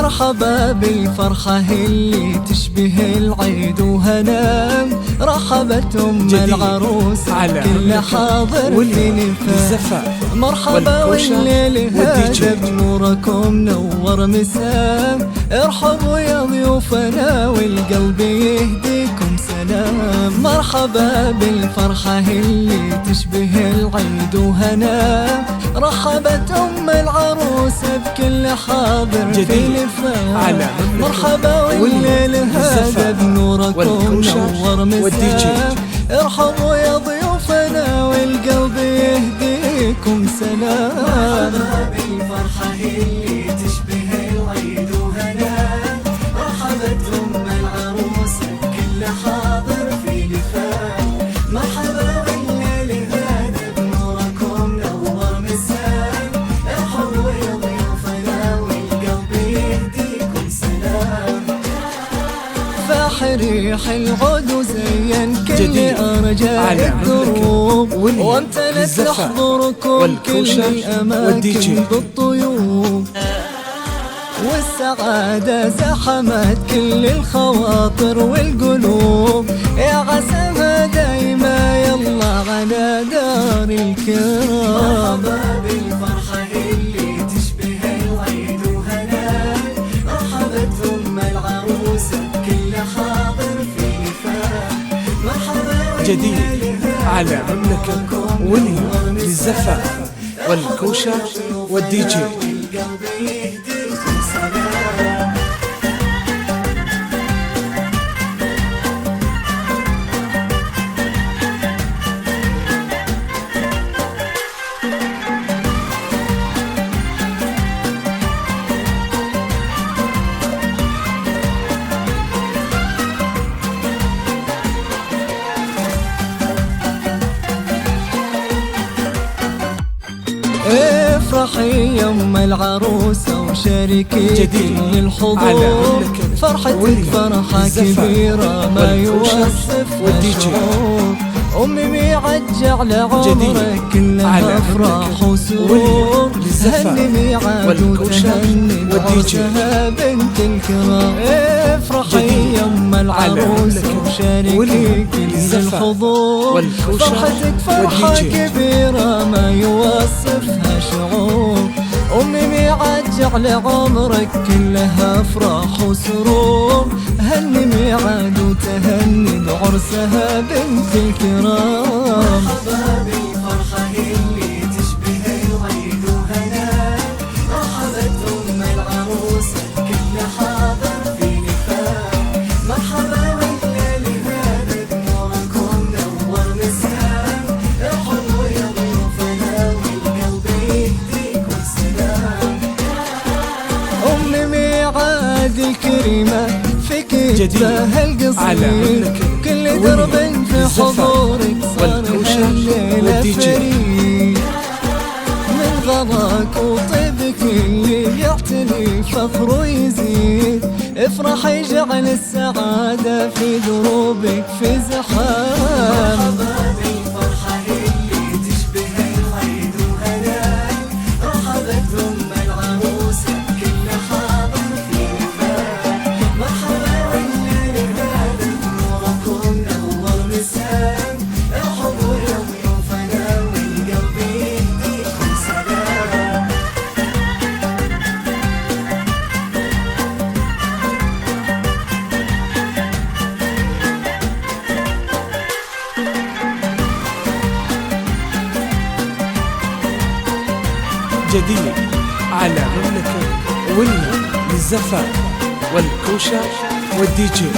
مرحبا بالفرحة اللي تشبه العيد وهنا، رحبت أم العروس كل حاضر في نفاه. مرحبا والليل هذا بنوركم نور مساء، ارحبوا يا ضيوفنا والقلب يهديكم سلام. مرحبا بالفرحة اللي تشبه العيد وهنا، رحبت أم العروس بكل حاضر في نفاه. مرحبا والليل هذا بنوركم نور مساء، ارحبوا يا ضيوفنا والقلب يهديكم سلام. مرحبا بالفرحة اللي تشبه العيد وهنا، رحبت أم العروس بكل حاضر في نفاه. مرحبا والليل هذا بنوركم نور مساء، ارحبوا يا ضيوفنا والقلب يهديكم سلام. فاح ريح العود وزين كل أرجاء الدروب، وامتلت لحضوركم كل الأماكن بالطيوب، والسعادة زحمت كل الخواطر والقلوب. يا عساها دايما يلا على دار الكرام. مرحبا بالفرحة اللي تشبه العيد وهنا، رحبت أم العروس بكل حاضر في نفاه. مرحبا جديد على مملكة وليا للزفاف والكوشة والدي جي. افرحي يا ام العروسة وشاركي كل الحضور، فرحتك فرحة كبيرة ما يوصفها الشعور. أمي ميعج على عمرك كلها أفراح وسرور، هني ميعاد وتهني بعرسها بنت الكرام. افرحي يا ام العروسة وشاركي كل الحضور، فرحتك فرحة كبيرة ما يوصفها شعور. أمي ميعج على عمرك كلها أفراح وسرور، هني ميعاد وتهني بعرسها بنت الكرام. مرحبا بالفرحة اللي تشبه العيد وهنا، رحبت أم العروس بكل حاضر في نفاه. مرحبا والليل هذا بنوركم نور مساء، ارحبوا يا ضيوفنا والقلب يهديكم سلام. أمي ميعاد الكريمة في كتبها القصير، كل درب في حضورك صار هالليلة فريد. من غضاك وطيبك اللي يعتني فخر ويزيد، افرح يجعل السعادة في دروبك في زحام. جديد على مملكة وليا للزفاف والكوشة والدي جي.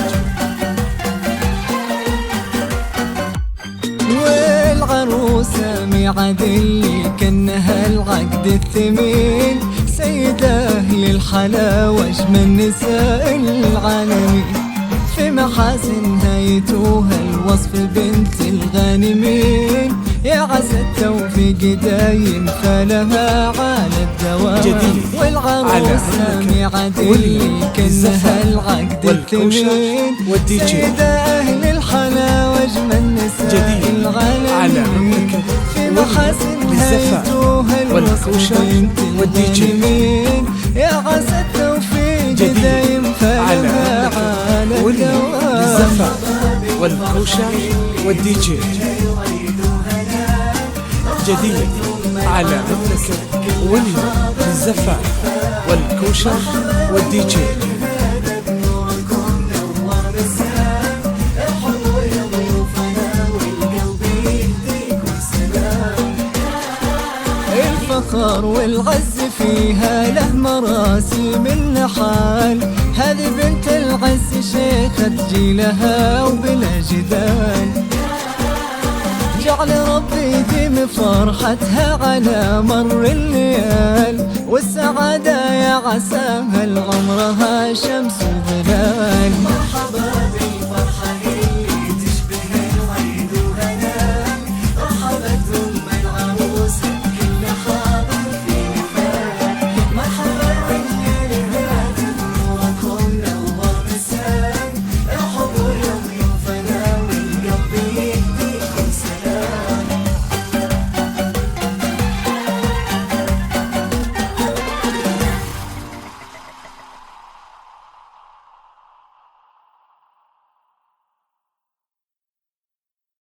والعروسة ميعاد اللي كانها العقد الثمين، سيدة أهل الحلاوة أجمل نساء العالمين. في محاسنها يتوها الوصف بنت الغانمين، يا عسى التوفيق دايم فلها على الدوام. والعروسة ميعاد اللي كانها العقد الثمين، سيدة أهل الحلاوة أجمل نساء العالمين. في محاسنها يتوها الوصف بنت الغانمين، يا عسى التوفيق والكوشة والدي جي. جديد على مملكة واليوم للزفاف والكوشة والدي جي. الفخر والعز فيها له مراسم النحال، هذه بنت العز شيخة جيلها وبلا جدال. جعل ربي يديم فرحتها على مر الليال، والسعادة يا عساها لعمرها شمس وظلال. مرحبا